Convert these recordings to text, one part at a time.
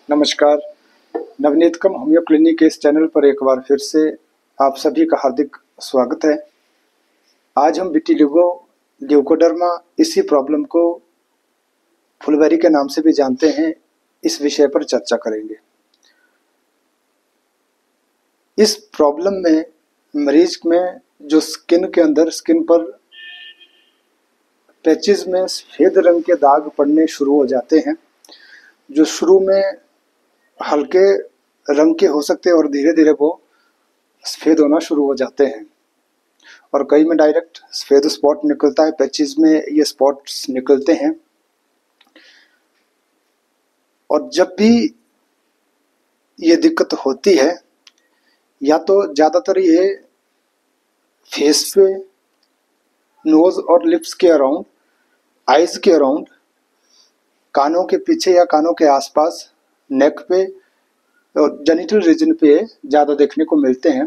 नमस्कार। नवनीतकम homeo clinic के इस चैनल पर एक बार फिर से आप सभी का हार्दिक स्वागत है। आज हम विटिलिगो ल्यूकोडर्मा इसी प्रॉब्लम को फुलबेरी के नाम से भी जानते हैं, इस विषय पर चर्चा करेंगे। इस प्रॉब्लम में मरीज में जो स्किन पर पैचेस में सफेद रंग के दाग पड़ने शुरू हो जाते हैं, जो शुरू में हल्के रंग के हो सकते हैं और धीरे धीरे वो सफ़ेद होना शुरू हो जाते हैं और कई में डायरेक्ट सफ़ेद स्पॉट निकलता है। पैचेस में ये स्पॉट्स निकलते हैं और जब भी ये दिक्कत होती है, या तो ज़्यादातर ये फेस पे, नोज़ और लिप्स के अराउंड, आइज़ के अराउंड, कानों के पीछे या कानों के आसपास, नेक पे और जेनिटल रीजन पे ज़्यादा देखने को मिलते हैं।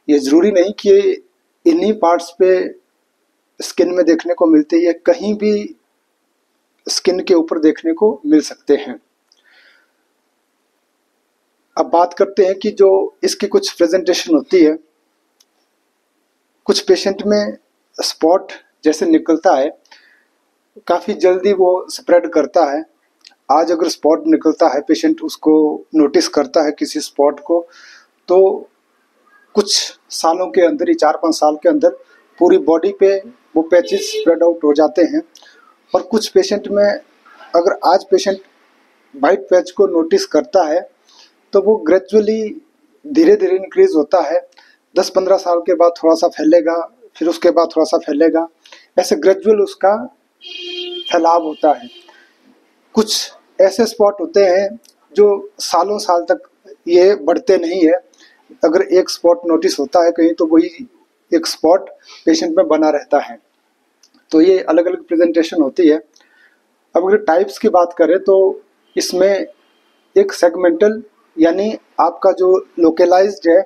ये ज़रूरी नहीं कि इन्हीं पार्ट्स पे स्किन में देखने को मिलते हैं, कहीं भी स्किन के ऊपर देखने को मिल सकते हैं। अब बात करते हैं कि जो इसकी कुछ प्रेजेंटेशन होती है। कुछ पेशेंट में स्पॉट जैसे निकलता है, काफ़ी जल्दी वो स्प्रेड करता है। आज अगर स्पॉट निकलता है, पेशेंट उसको नोटिस करता है किसी स्पॉट को, तो कुछ सालों के अंदर ही 4-5 साल के अंदर पूरी बॉडी पे वो पैचेस स्प्रेड आउट हो जाते हैं। और कुछ पेशेंट में अगर आज पेशेंट वाइट पैच को नोटिस करता है तो वो ग्रेजुअली धीरे धीरे इंक्रीज होता है। 10-15 साल के बाद थोड़ा सा फैलेगा, फिर उसके बाद थोड़ा सा फैलेगा, ऐसे ग्रेजुअल उसका फैलाव होता है। कुछ ऐसे स्पॉट होते हैं जो सालों साल तक ये बढ़ते नहीं है। अगर एक स्पॉट नोटिस होता है कहीं, तो वही एक स्पॉट पेशेंट में बना रहता है। तो ये अलग अलग प्रेजेंटेशन होती है। अब अगर टाइप्स की बात करें तो इसमें एक सेगमेंटल, यानी आपका जो लोकलाइज्ड है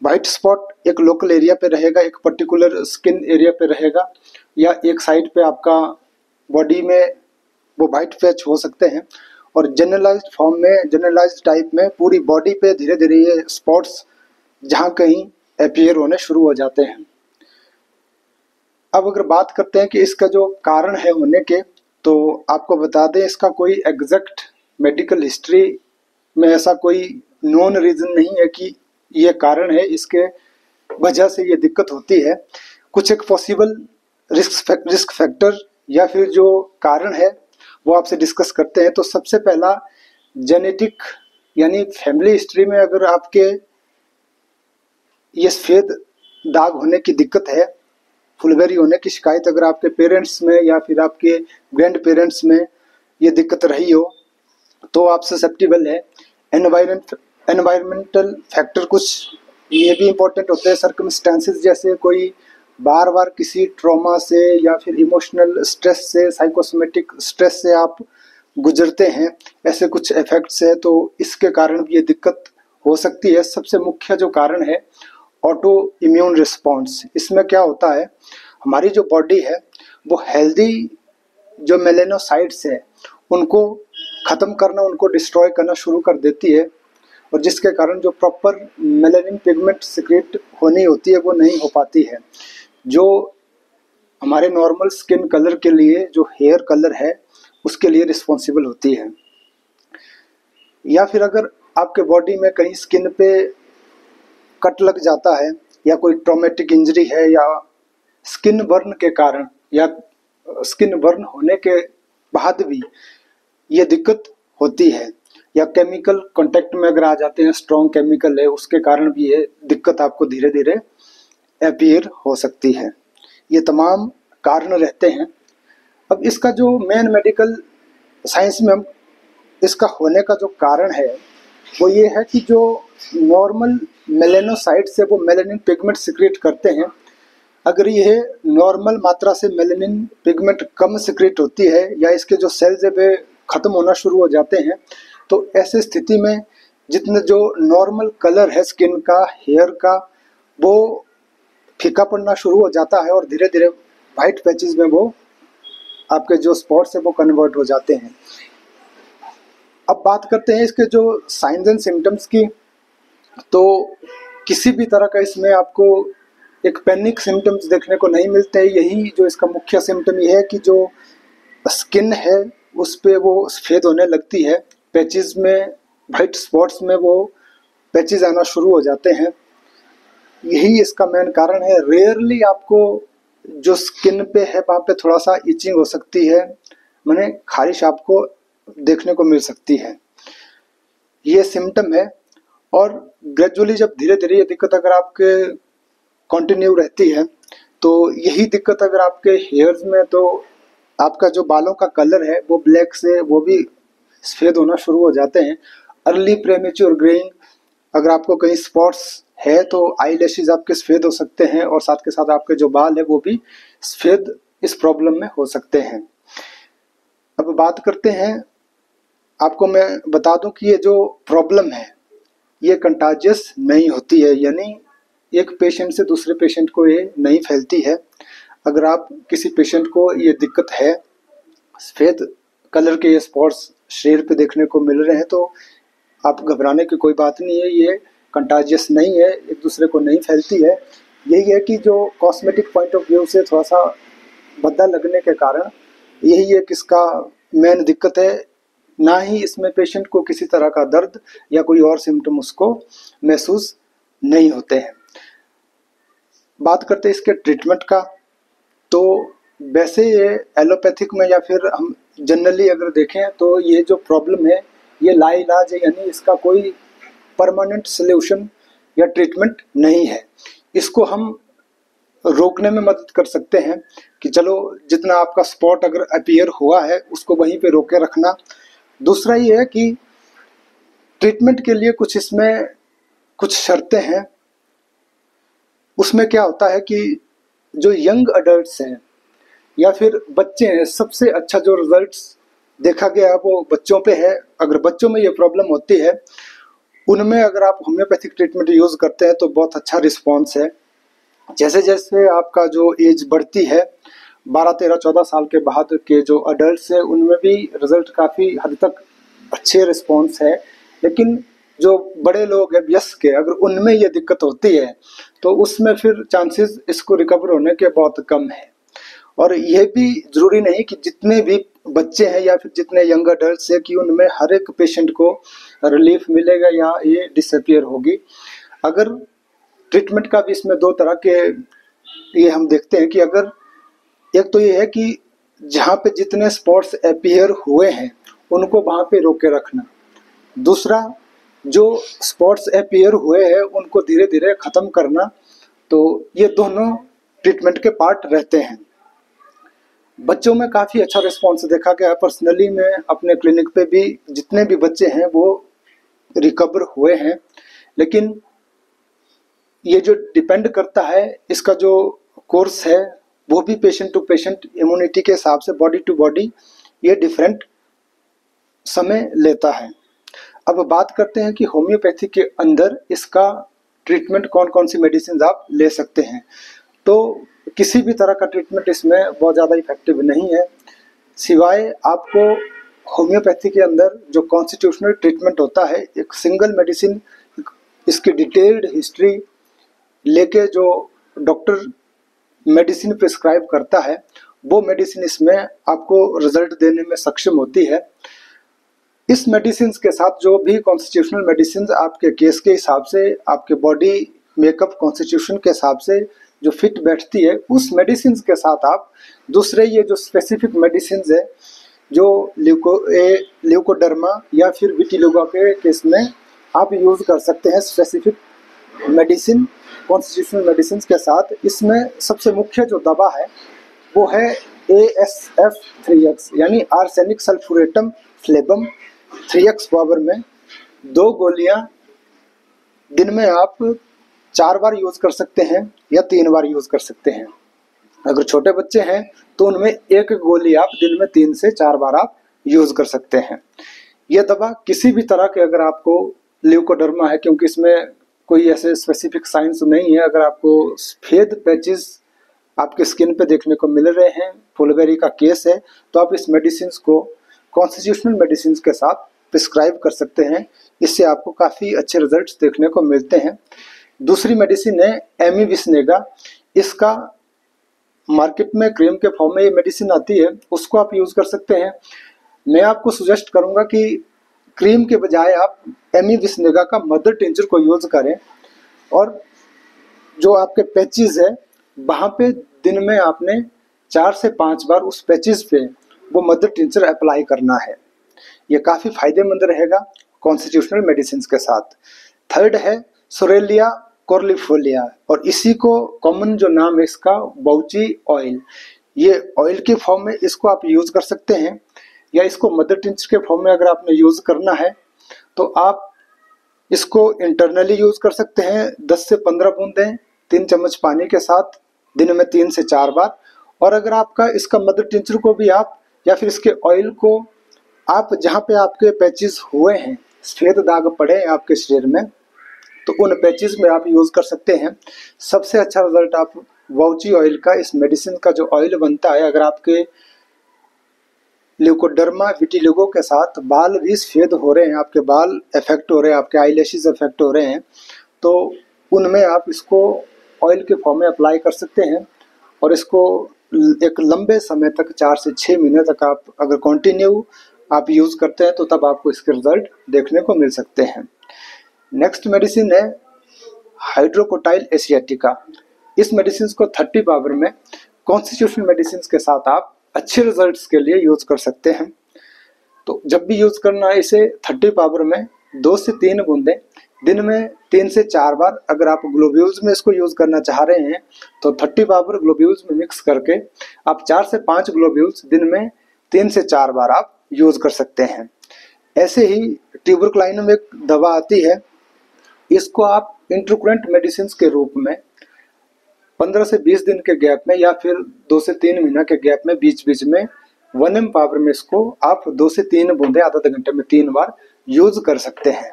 वाइट स्पॉट एक लोकल एरिया पे रहेगा, एक पर्टिकुलर स्किन एरिया पे रहेगा, या एक साइड पे आपका बॉडी में वो वाइट पैच हो सकते हैं। और जनरलाइज्ड फॉर्म में, जनरलाइज्ड टाइप में पूरी बॉडी पे धीरे धीरे ये स्पॉट्स जहाँ कहीं अपीयर होने शुरू हो जाते हैं। अब अगर बात करते हैं कि इसका जो कारण है होने के, तो आपको बता दें इसका कोई एग्जैक्ट मेडिकल हिस्ट्री में ऐसा कोई नोन रीज़न नहीं है कि ये कारण है, इसके वजह से ये दिक्कत होती है। कुछ एक पॉसिबल रिस्क फैक्टर या फिर जो कारण है वो आपसे डिस्कस करते हैं। तो सबसे पहला जेनेटिक, यानी फैमिली हिस्ट्री में अगर आपके ये सफ़ेद दाग होने की दिक्कत है, फुलबेरी होने की शिकायत अगर आपके पेरेंट्स में या फिर आपके ग्रैंड पेरेंट्स में ये दिक्कत रही हो, तो आप ससेप्टिबल है। एनवायरमेंटल फैक्टर कुछ ये भी इम्पोर्टेंट होते हैं। सर्कमस्टेंसेस, जैसे कोई बार बार किसी ट्रॉमा से या फिर इमोशनल स्ट्रेस से, साइकोसोमेटिक स्ट्रेस से आप गुजरते हैं, ऐसे कुछ इफेक्ट्स है, तो इसके कारण भी ये दिक्कत हो सकती है। सबसे मुख्य जो कारण है ऑटो इम्यून रिस्पॉन्स। इसमें क्या होता है, हमारी जो बॉडी है वो हेल्दी जो मेलेनोसाइट्स है उनको ख़त्म करना, उनको डिस्ट्रॉय करना शुरू कर देती है, और जिसके कारण जो प्रॉपर मेलानिन पिगमेंट सिक्रेट होनी होती है वो नहीं हो पाती है, जो हमारे नॉर्मल स्किन कलर के लिए, जो हेयर कलर है उसके लिए रिस्पॉन्सिबल होती है। या फिर अगर आपके बॉडी में कहीं स्किन पे कट लग जाता है, या कोई ट्रॉमेटिक इंजरी है, या स्किन बर्न के कारण, या स्किन बर्न होने के बाद भी ये दिक्कत होती है, या केमिकल कांटेक्ट में अगर आ जाते हैं, स्ट्रॉन्ग केमिकल है, उसके कारण भी ये दिक्कत आपको धीरे धीरे अपीयर हो सकती है। ये तमाम कारण रहते हैं। अब इसका जो मेन मेडिकल साइंस में हम इसका होने का जो कारण है वो ये है कि जो नॉर्मल मेलेनोसाइट्स है वो मेलानिन पिगमेंट सिक्रेट करते हैं। अगर ये नॉर्मल मात्रा से मेलानिन पिगमेंट कम सिक्रेट होती है, या इसके जो सेल्स है वे ख़त्म होना शुरू हो जाते हैं, तो ऐसे स्थिति में जितने जो नॉर्मल कलर है स्किन का, हेयर का, वो फीका पड़ना शुरू हो जाता है और धीरे धीरे वाइट पैचेस में वो आपके जो स्पॉट्स है वो कन्वर्ट हो जाते हैं। अब बात करते हैं इसके जो साइंस एंड सिम्टम्स की। तो किसी भी तरह का इसमें आपको एक पैनिक सिम्टम्स देखने को नहीं मिलते हैं। यही जो इसका मुख्य सिम्टम ये है कि जो स्किन है उस पे वो सफ़ेद होने लगती है, पैचेस में, वाइट स्पॉट्स में वो पैचेस आना शुरू हो जाते हैं। यही इसका मेन कारण है। रेयरली आपको जो स्किन पे है वहाँ पे थोड़ा सा इचिंग हो सकती है, माने खारिश आपको देखने को मिल सकती है, ये सिम्टम है। और ग्रेजुअली जब धीरे धीरे ये दिक्कत अगर आपके कंटिन्यू रहती है, तो यही दिक्कत अगर आपके हेयर्स में, तो आपका जो बालों का कलर है वो ब्लैक से वो भी सफ़ेद होना शुरू हो जाते हैं। अर्ली प्रेमेच्योर ग्रेइंग, अगर आपको कहीं स्पॉट्स है तो आई लैशेज आपके सफ़ेद हो सकते हैं, और साथ के साथ आपके जो बाल है वो भी सफ़ेद इस प्रॉब्लम में हो सकते हैं। अब बात करते हैं, आपको मैं बता दूं कि ये जो प्रॉब्लम है ये कंटाजियस नहीं होती है, यानी एक पेशेंट से दूसरे पेशेंट को ये नहीं फैलती है। अगर आप किसी पेशेंट को ये दिक्कत है, सफ़ेद कलर के ये स्पॉट्स शरीर पे देखने को मिल रहे हैं, तो आप घबराने की कोई बात नहीं है, ये कंटाजियस नहीं है, एक दूसरे को नहीं फैलती है। यही है कि जो कॉस्मेटिक पॉइंट ऑफ व्यू से थोड़ा सा भद्दा लगने के कारण यही एक इसका मेन दिक्कत है। ना ही इसमें पेशेंट को किसी तरह का दर्द या कोई और सिम्टम उसको महसूस नहीं होते हैं। बात करते हैं इसके ट्रीटमेंट का। तो वैसे ये एलोपैथिक में या फिर हम जनरली अगर देखें तो ये जो प्रॉब्लम है ये लाइलाज है, यानी इसका कोई परमानेंट सॉल्यूशन या ट्रीटमेंट नहीं है। इसको हम रोकने में मदद कर सकते हैं कि चलो जितना आपका स्पॉट अगर अपीयर हुआ है उसको वहीं पे रोके रखना। दूसरा ये है कि ट्रीटमेंट के लिए कुछ इसमें कुछ शर्तें हैं। उसमें क्या होता है कि जो यंग अडल्ट्स हैं या फिर बच्चे हैं, सबसे अच्छा जो रिजल्ट्स देखा गया है वो बच्चों पे है। अगर बच्चों में ये प्रॉब्लम होती है, उनमें अगर आप होम्योपैथिक ट्रीटमेंट यूज़ करते हैं तो बहुत अच्छा रिस्पॉन्स है। जैसे जैसे आपका जो एज बढ़ती है, 12, 13, 14 साल के बाद के जो अडल्ट्स हैं उनमें भी रिजल्ट काफ़ी हद तक अच्छे रिस्पॉन्स है। लेकिन जो बड़े लोग हैं वयस्क के, अगर उनमें ये दिक्कत होती है तो उसमें फिर चांसेस इसको रिकवर होने के बहुत कम है। और ये भी ज़रूरी नहीं कि जितने भी बच्चे हैं या फिर जितने यंग अडल्ट्स हैं कि उनमें हर एक पेशेंट को रिलीफ मिलेगा या ये डिसअपियर होगी। अगर ट्रीटमेंट का भी इसमें दो तरह के ये हम देखते हैं कि अगर एक तो ये है कि जहाँ पे जितने स्पॉट्स अपीयर हुए हैं उनको वहाँ पे रोके रखना। दूसरा, जो स्पॉट्स अपीयर हुए हैं उनको धीरे धीरे ख़त्म करना। तो ये दोनों ट्रीटमेंट के पार्ट रहते हैं। बच्चों में काफ़ी अच्छा रिस्पॉन्स देखा गया है। पर्सनली मैं अपने क्लिनिक पे भी जितने भी बच्चे हैं वो रिकवर हुए हैं। लेकिन ये जो डिपेंड करता है, इसका जो कोर्स है वो भी पेशेंट टू पेशेंट इम्यूनिटी के हिसाब से, बॉडी टू बॉडी ये डिफरेंट समय लेता है। अब बात करते हैं कि होम्योपैथी के अंदर इसका ट्रीटमेंट कौन कौन सी मेडिसिन आप ले सकते हैं। तो किसी भी तरह का ट्रीटमेंट इसमें बहुत ज़्यादा इफेक्टिव नहीं है, सिवाय आपको होम्योपैथी के अंदर जो कॉन्स्टिट्यूशनल ट्रीटमेंट होता है, एक सिंगल मेडिसिन, इसकी डिटेल्ड हिस्ट्री लेके जो डॉक्टर मेडिसिन प्रिस्क्राइब करता है वो मेडिसिन इसमें आपको रिजल्ट देने में सक्षम होती है। इस मेडिसिन के साथ जो भी कॉन्स्टिट्यूशनल मेडिसिन आपके केस के हिसाब से, आपके बॉडी मेकअप कॉन्स्टिट्यूशन के हिसाब से जो फिट बैठती है, उस मेडिसिन के साथ आप दूसरे ये जो स्पेसिफिक मेडिसिन है जो ल्यूकोडर्मा या फिर विटिलिगो के केस में आप यूज़ कर सकते हैं स्पेसिफिक मेडिसिन कॉन्स्टिट्यूशनल मेडिसिन के साथ। इसमें सबसे मुख्य जो दवा है वो है ASF3X, यानी आर्सेनिक सल्फुरेटम फ्लेबम 3x पावर में। 2 गोलियां दिन में आप 4 बार यूज़ कर सकते हैं या 3 बार यूज़ कर सकते हैं। अगर छोटे बच्चे हैं तो उनमें 1 गोली आप दिन में 3 से 4 बार आप यूज़ कर सकते हैं। यह दवा किसी भी तरह के, अगर आपको ल्यूकोडर्मा है, क्योंकि इसमें कोई ऐसे स्पेसिफिक साइंस नहीं है, अगर आपको सफ़ेद पैचेस आपके स्किन पे देखने को मिल रहे हैं, फुलबेरी का केस है, तो आप इस मेडिसिन को कॉन्स्टिट्यूशनल मेडिसिन के साथ प्रिस्क्राइब कर सकते हैं। इससे आपको काफ़ी अच्छे रिजल्ट्स देखने को मिलते हैं। दूसरी मेडिसिन है एमिविस्नेगा। इसका मार्केट में क्रीम के फॉर्म में ये मेडिसिन आती है, उसको आप यूज़ कर सकते हैं। मैं आपको सजेस्ट करूंगा कि क्रीम के बजाय आप एमिविस्नेगा का मदर टिंचर को यूज़ करें, और जो आपके पैचेस है वहाँ पे दिन में आपने 4 से 5 बार उस पैचेस पे वो मदर टिंचर अप्लाई करना है। ये काफ़ी फायदेमंद रहेगा कॉन्स्टिट्यूशनल मेडिसिन के साथ। थर्ड है सोरेलिया कॉर्लिफोलिया, और इसी को कॉमन जो नाम है इसका बाउची ऑयल। ये ऑयल के फॉर्म में इसको आप यूज़ कर सकते हैं, या इसको मदर टिंचर के फॉर्म में अगर आपने यूज़ करना है तो आप इसको इंटरनली यूज़ कर सकते हैं। 10 से 15 बूंदें 3 चम्मच पानी के साथ दिन में 3 से 4 बार। और अगर आपका इसका मदर टिंचर को भी आप, या फिर इसके ऑयल को आप जहाँ पे आपके पैचेस हुए हैं, सफ़ेद दाग पड़े हैं आपके शरीर में, तो उन पैचेस में आप यूज़ कर सकते हैं। सबसे अच्छा रिजल्ट आप वाउची ऑयल का, इस मेडिसिन का जो ऑयल बनता है, अगर आपके ल्यूकोडर्मा विटिलिगो के साथ बाल भी सफ़ेद हो रहे हैं, आपके बाल इफेक्ट हो रहे हैं, आपके आईलैशेस इफेक्ट हो रहे हैं, तो उनमें आप इसको ऑयल के फॉर्म में अप्लाई कर सकते हैं। और इसको एक लंबे समय तक 4 से 6 महीने तक आप अगर कंटिन्यू आप यूज़ करते हैं तो तब आपको इसके रिजल्ट देखने को मिल सकते हैं। नेक्स्ट मेडिसिन है हाइड्रोकोटाइल एशियाटिका। इस मेडिसिन को 30 पावर में कॉन्स्टिट्यूशनल मेडिसिन के साथ आप अच्छे रिजल्ट्स के लिए यूज़ कर सकते हैं। तो जब भी यूज़ करना है इसे 30 पावर में 2 से 3 बूंदें दिन में 3 से 4 बार, अगर आप ग्लोब्यूल्स में इसको यूज़ करना चाह रहे हैं तो 30 पावर ग्लोब्यूल्स में मिक्स करके आप 4 से 5 ग्लोब्यूल्स दिन में 3 से 4 बार आप यूज़ कर सकते हैं। ऐसे ही ट्यूबरक्लाइनम एक दवा आती है, इसको आप इंट्रोक्रेंट मेडिसिन के रूप में 15 से 20 दिन के गैप में, या फिर 2 से 3 महीना के गैप में बीच बीच में 1 ml पावर में इसको आप 2 से 3 बूंदे आधा घंटे में 3 बार यूज़ कर सकते हैं।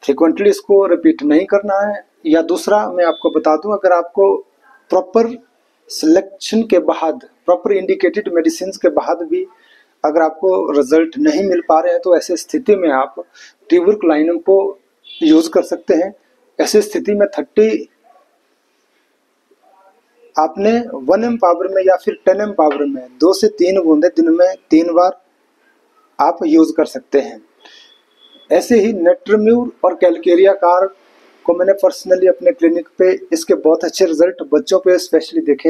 फ्रिक्वेंटली इसको रिपीट नहीं करना है। या दूसरा मैं आपको बता दूं, अगर आपको प्रॉपर सिलेक्शन के बाद, प्रॉपर इंडिकेटेड मेडिसिन के बाद भी अगर आपको रिजल्ट नहीं मिल पा रहे हैं, तो ऐसे स्थिति में आप ट्यूबरक्लाइनम को यूज़ कर सकते हैं। ऐसी स्थिति में 30 आपने 1 ml पावर में या फिर 10 ml पावर में 2 से 3 बूंदे दिन में 3 बार आप यूज़ कर सकते हैं। ऐसे ही नेट्रम्यूर और कैलकेरिया कार को मैंने पर्सनली अपने क्लिनिक पे इसके बहुत अच्छे रिजल्ट बच्चों पे स्पेशली देखे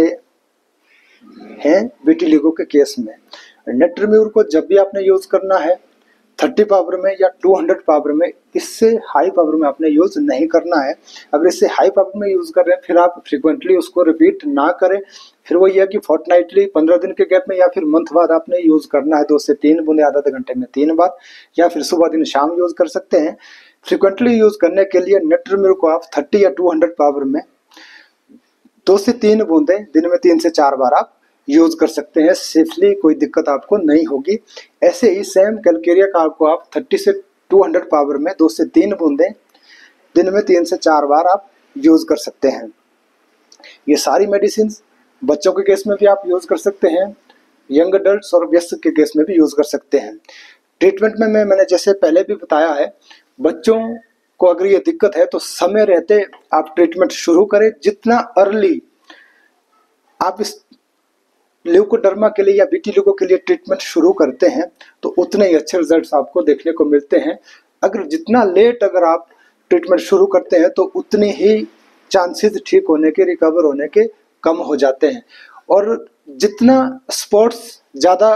हैं विटिलिगो के केस में। नेट्रम्यूर को जब भी आपने यूज़ करना है 30 पावर में या 200 पावर में, इससे हाई पावर में आपने यूज़ नहीं करना है। अगर इससे हाई पावर में यूज़ कर रहे हैं फिर आप फ्रिक्वेंटली उसको रिपीट ना करें। फिर वो यह कि फोर्टनाइटली 15 दिन के गैप में या फिर मंथ बाद आपने यूज़ करना है 2 से 3 बूंदे आधा घंटे में 3 बार, या फिर सुबह दिन शाम यूज़ कर सकते हैं। फ्रिक्वेंटली यूज़ करने के लिए नेट्रम्यूर को आप 30 या 200 पावर में 2 से 3 बूंदे दिन में 3 से 4 बार आप यूज़ कर सकते हैं सेफली, कोई दिक्कत आपको नहीं होगी। ऐसे ही सेम कैलकेरिया कार को आप 30 से 200 पावर में 2 से 3 बूंदे दिन में 3 से 4 बार आप यूज़ कर सकते हैं। ये सारी मेडिसिन बच्चों के केस में भी आप यूज़ कर सकते हैं, यंग अडल्ट्स और वयस्क के केस में भी यूज़ कर सकते हैं। ट्रीटमेंट में मैंने जैसे पहले भी बताया है, बच्चों को अगर ये दिक्कत है तो समय रहते आप ट्रीटमेंट शुरू करें। जितना अर्ली आप इस ल्यूकोडर्मा के लिए या विटिलिगो के लिए ट्रीटमेंट शुरू करते हैं तो उतने ही अच्छे रिजल्ट्स आपको देखने को मिलते हैं। अगर जितना लेट अगर आप ट्रीटमेंट शुरू करते हैं तो उतने ही चांसेस ठीक होने के, रिकवर होने के कम हो जाते हैं। और जितना स्पॉट्स ज़्यादा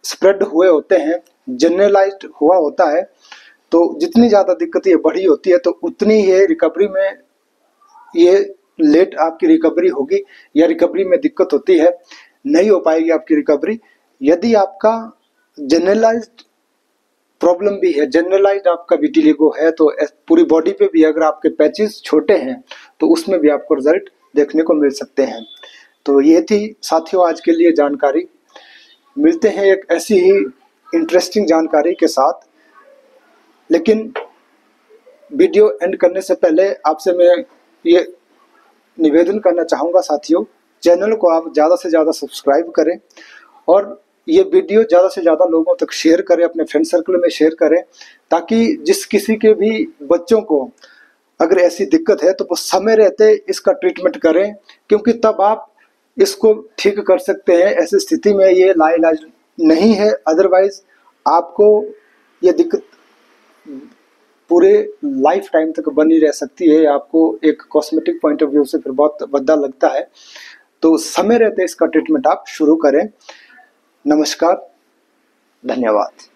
स्प्रेड हुए होते हैं, जनरलाइज्ड हुआ होता है, तो जितनी ज़्यादा दिक्कत ये बढ़ी होती है तो उतनी ही रिकवरी में ये लेट आपकी रिकवरी होगी, या रिकवरी में दिक्कत होती है, नहीं हो पाएगी आपकी रिकवरी। यदि आपका जनरलाइज्ड प्रॉब्लम भी है, जनरलाइज्ड आपका विटिलिगो है, तो पूरी बॉडी पे भी अगर आपके पैचेस छोटे हैं तो उसमें भी आपको रिजल्ट देखने को मिल सकते हैं। तो ये थी साथियों आज के लिए जानकारी। मिलते हैं एक ऐसी ही इंटरेस्टिंग जानकारी के साथ, लेकिन वीडियो एंड करने से पहले आपसे मैं ये निवेदन करना चाहूँगा साथियों, चैनल को आप ज़्यादा से ज़्यादा सब्सक्राइब करें और ये वीडियो ज़्यादा से ज़्यादा लोगों तक शेयर करें, अपने फ्रेंड सर्कल में शेयर करें, ताकि जिस किसी के भी बच्चों को अगर ऐसी दिक्कत है तो वो समय रहते इसका ट्रीटमेंट करें, क्योंकि तब आप इसको ठीक कर सकते हैं। ऐसी स्थिति में ये लाइलाज नहीं है, अदरवाइज आपको ये दिक्कत पूरे लाइफ टाइम तक बनी रह सकती है। आपको एक कॉस्मेटिक पॉइंट ऑफ व्यू से फिर बहुत भद्दा लगता है, तो समय रहते इसका ट्रीटमेंट आप शुरू करें। नमस्कार, धन्यवाद।